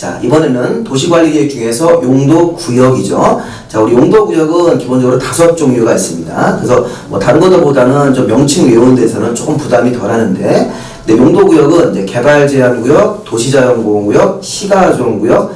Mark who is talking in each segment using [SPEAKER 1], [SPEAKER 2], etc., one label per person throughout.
[SPEAKER 1] 자, 이번에는 도시관리계획 중에서 용도구역이죠. 자, 우리 용도구역은 기본적으로 5종류가 있습니다. 그래서 뭐 다른 것보다는 좀 명칭 외우는 데서는 조금 부담이 덜 하는데, 근데 용도구역은 이제 개발제한구역, 도시자연보호구역, 시가조정구역,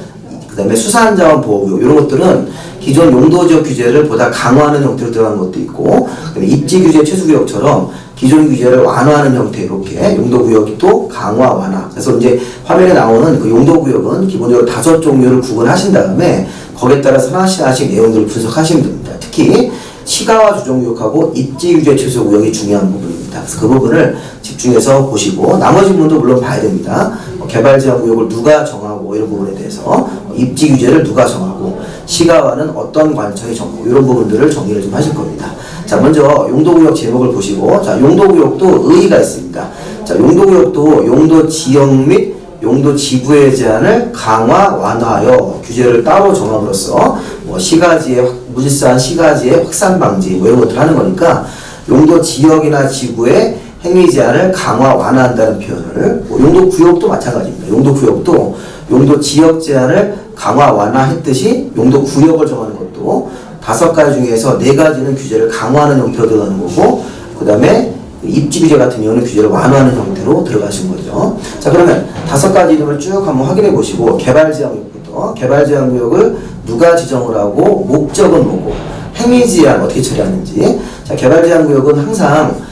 [SPEAKER 1] 그 다음에 수산자원보호구역, 이런 것들은 기존 용도지역 규제를 보다 강화하는 형태로 들어가는 것도 있고, 그다음에 입지규제 최수구역처럼 기존 규제를 완화하는 형태, 이렇게 용도구역이 또 강화, 완화. 그래서 이제 화면에 나오는 그 용도구역은 기본적으로 5종류를 구분하신 다음에 거기에 따라서 하나씩 내용들을 분석하시면 됩니다. 특히 시가와 주정구역하고 입지규제 최소구역이 중요한 부분입니다. 그래서 그 부분을 집중해서 보시고, 나머지 부분도 물론 봐야 됩니다. 개발제한구역을 누가 정하고 이런 부분에 대해서, 입지규제를 누가 정하고, 시가와는 어떤 관청이 정하고, 이런 부분들을 정리를 좀 하실 겁니다. 자, 먼저 용도구역 제목을 보시고, 자, 용도구역도 의의가 있습니다. 자, 용도구역도 용도지역 및 용도지구의 제한을 강화, 완화하여 규제를 따로 정함으로써 뭐 시가지의 무질서한 시가지의 확산 방지 뭐 이런 것들 하는 거니까, 용도지역이나 지구의 행위 제한을 강화, 완화한다는 표현을, 뭐 용도구역도 마찬가지입니다. 용도구역도 용도지역 제한을 강화, 완화했듯이 용도구역을 정하는 것도 5가지 중에서 4가지는 규제를 강화하는 형태로 들어가는 거고, 그 다음에 입지규제 같은 경우는 규제를 완화하는 형태로 들어가신 거죠. 자, 그러면 5가지 이름을 쭉 한번 확인해 보시고, 개발제한구역부터, 개발제한구역을 누가 지정을 하고, 목적은 뭐고, 행위제한 어떻게 처리하는지. 자, 개발제한구역은 항상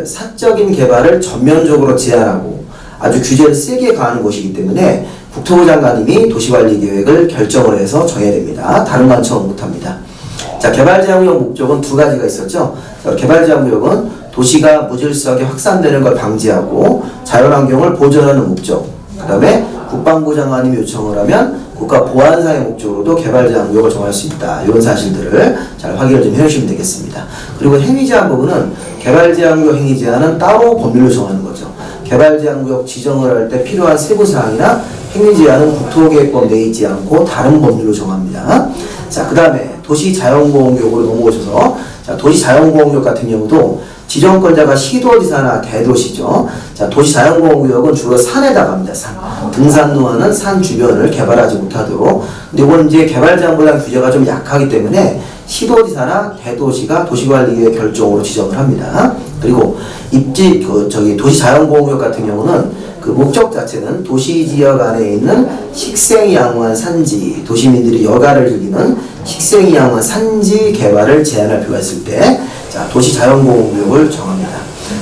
[SPEAKER 1] 사적인 개발을 전면적으로 제한하고 아주 규제를 세게 가하는 곳이기 때문에 국토부 장관님이 도시관리계획을 결정을 해서 정해야 됩니다. 다른 관청은 못합니다. 자, 개발제한구역 목적은 2가지가 있었죠. 개발제한구역은 도시가 무질서하게 확산되는 걸 방지하고 자연환경을 보존하는 목적, 그 다음에 국방부 장관님이 요청을 하면 국가보안상의 목적으로도 개발제한구역을 정할 수 있다. 이런 사실들을 잘 확인을 좀 해주시면 되겠습니다. 그리고 행위제한 부분은 개발제한구역 행위제한은 따로 법률로 정하는 거죠. 개발제한구역 지정을 할 때 필요한 세부사항이나 행위제한은 국토계획법 내에 있지 않고 다른 법률로 정합니다. 자, 그 다음에 도시자연보호구역으로 넘어오셔서, 자, 도시자연보호구역 같은 경우도 지정권자가 시도지사나 대도시죠. 자, 도시자연보호구역은 주로 산에다 갑니다. 산. 등산로와는 산 주변을 개발하지 못하도록. 근데 이건 이제 개발제한보다 규제가 좀 약하기 때문에 시도지사나 대도시가 도시관리계획 결정으로 지정을 합니다. 그리고 도시자연보호구역 같은 경우는 그 목적 자체는 도시지역 안에 있는 식생이 양호한 산지, 도시민들이 여가를 즐기는 식생이 양호한 산지 개발을 제한할 필요가 있을 때, 자, 도시자연보호구역을 정합니다.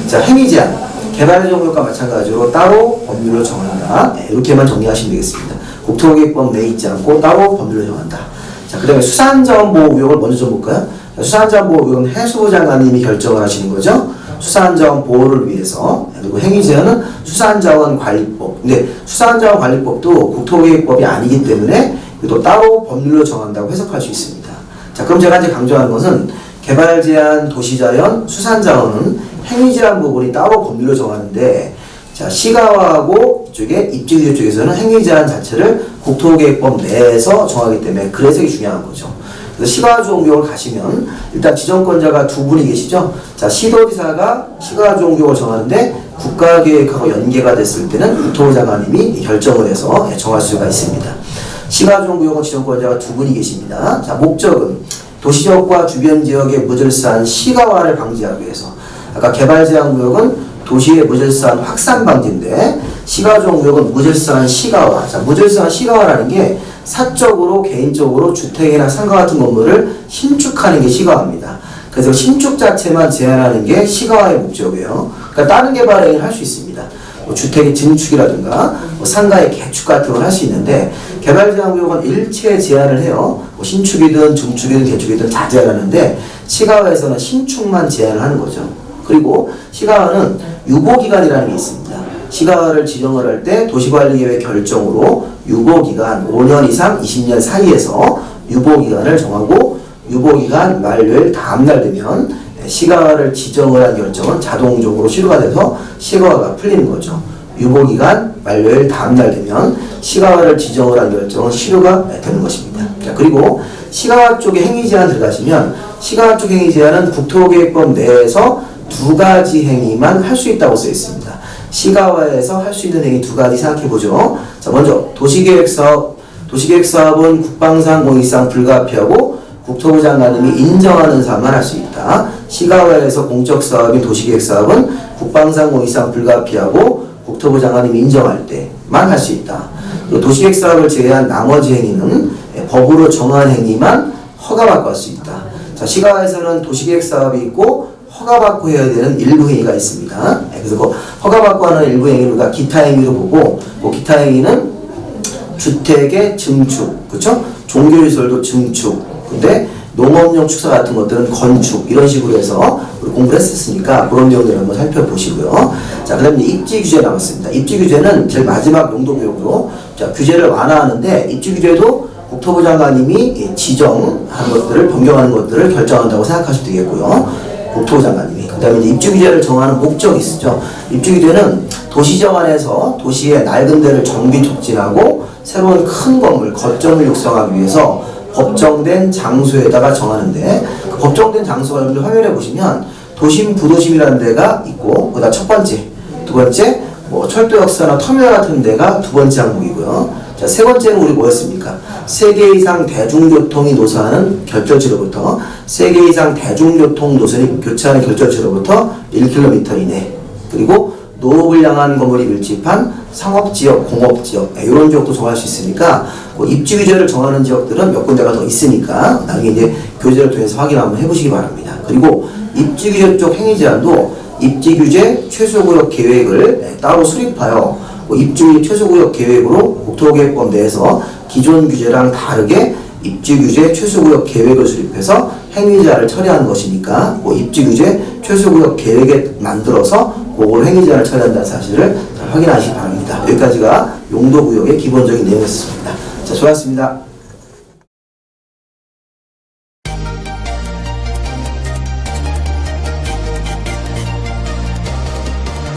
[SPEAKER 1] 자, 행위제한, 개발제한구역과 마찬가지로 따로 법률로 정한다. 네, 이렇게만 정리하시면 되겠습니다. 국토계획법 내에 있지 않고 따로 법률로 정한다. 자, 그 다음에 수산자원보호구역을 먼저 좀 볼까요? 수산자원보호구역은 해수부 장관님이 결정을 하시는 거죠. 수산자원 보호를 위해서. 그리고 행위제한은 수산자원관리법. 근데 수산자원관리법도 국토계획법이 아니기 때문에 또 따로 법률로 정한다고 해석할 수 있습니다. 자, 그럼 제가 이제 강조하는 것은 개발제한, 도시자연, 수산자원은 행위제한 부분이 따로 법률로 정하는데, 자, 시가와하고 이쪽에 입지규제 쪽에서는 행위제한 자체를 국토계획법 내에서 정하기 때문에 그래서 이게 중요한 거죠. 그래서 시가조정구역을 가시면 일단 지정권자가 2분이 계시죠. 자, 시도지사가 시가조정구역을 정하는데 국가계획하고 연계가 됐을 때는 국토부 장관님이 결정을 해서 정할 수가 있습니다. 시가조정구역은 지정권자가 2분이 계십니다. 자, 목적은 도시지역과 주변 지역의 무질서한 시가화를 방지하기 위해서. 아까 개발제한구역은 도시의 무질서한 확산 방지인데, 시가조정구역은 무질서한 시가화. 자, 무질서한 시가화라는 게 사적으로 개인적으로 주택이나 상가 같은 건물을 신축하는 게 시가화입니다. 그래서 신축 자체만 제한하는 게 시가화의 목적이에요. 그러니까 다른 개발 행위를 할 수 있습니다. 뭐 주택의 증축이라든가 뭐 상가의 개축 같은 걸 할 수 있는데, 개발제한구역은 일체 제한을 해요. 뭐 신축이든 증축이든 개축이든 다 제한하는데, 시가화에서는 신축만 제한을 하는 거죠. 그리고 시가화는 유보기간이라는 게 있습니다. 시가화를 지정을 할 때 도시관리계획 결정으로 유보기간 5년 이상 20년 사이에서 유보기간을 정하고, 유보기간 만료일 다음날 되면 시가화를 지정을 한 결정은 자동적으로 실효가 돼서 시가화가 풀리는 거죠. 유보기간 만료일 다음날 되면 시가화를 지정을 한 결정은 실효가 되는 것입니다. 자, 그리고 시가화 쪽에 행위제한 들어가시면, 시가화 쪽 행위제한은 국토계획법 내에서 2가지 행위만 할 수 있다고 써 있습니다. 시가와에서 할 수 있는 행위 두 가지 생각해 보죠. 자, 먼저 도시계획사업은 국방상 공익상 불가피하고 국토부 장관님이 인정하는 사업만 할 수 있다. 시가와에서 공적 사업인 도시계획사업은 국방상 공익상 불가피하고 국토부 장관님이 인정할 때만 할 수 있다. 도시계획사업을 제외한 나머지 행위는 법으로 정한 행위만 허가받고 할 수 있다. 자, 시가와에서는 도시계획사업이 있고 허가받고 해야 되는 일부 행위가 있습니다. 그래서 그 허가받고 하는 일부 행위를 우리가 기타 행위로 보고, 그 기타 행위는 주택의 증축, 그렇죠? 종교시설도 증축, 근데 농업용 축사 같은 것들은 건축, 이런 식으로 해서 우리 공부를 했었으니까 그런 내용들을 한번 살펴보시고요. 자, 그 다음에 입지 규제 남았습니다. 입지 규제는 제일 마지막 용도구역으로, 자, 규제를 완화하는데 입지 규제도 국토부 장관님이 지정한 것들을 변경하는 것들을 결정한다고 생각하셔도 되겠고요. 국토부 장관님이. 그 다음에 입지 규제를 정하는 목적이 있죠. 입지 규제는 도시정안에서 도시의 낡은 데를 정비 촉진하고 새로운 큰 건물, 거점을 육성하기 위해서 법정된 장소에다가 정하는데, 그 법정된 장소가 여러분들 화면에 보시면 도심, 부도심이라는 데가 있고, 그다음 첫 번째, 두 번째, 뭐 철도역사나 터미널 같은 데가 두 번째 항목이고요. 자, 세 번째는 우리 뭐였습니까? 3개 이상 대중교통이 노사하는 결절지로부터 3개 이상 대중교통 노선이 교차하는 결절지로부터 1km 이내, 그리고 노업을 향한 건물이 밀집한 상업지역, 공업지역, 이런 지역도 정할 수 있으니까 입지 규제를 정하는 지역들은 몇 군데가 더 있으니까 나중에 이제 교재를 통해서 확인 한번 해보시기 바랍니다. 그리고 입지 규제 쪽 행위 제한도 입지 규제 최소구역 계획을 따로 수립하여 입지 규제 최소구역 계획으로 국토계획법 내에서 기존 규제랑 다르게 입지 규제 최소구역 계획을 수립해서 행위자를 처리하는 것이니까 입지 규제 최소구역 계획에 만들어서 그걸 행위자를 처리한다는 사실을 잘 확인하시기 바랍니다. 여기까지가 용도구역의 기본적인 내용이었습니다. 자, 좋았습니다.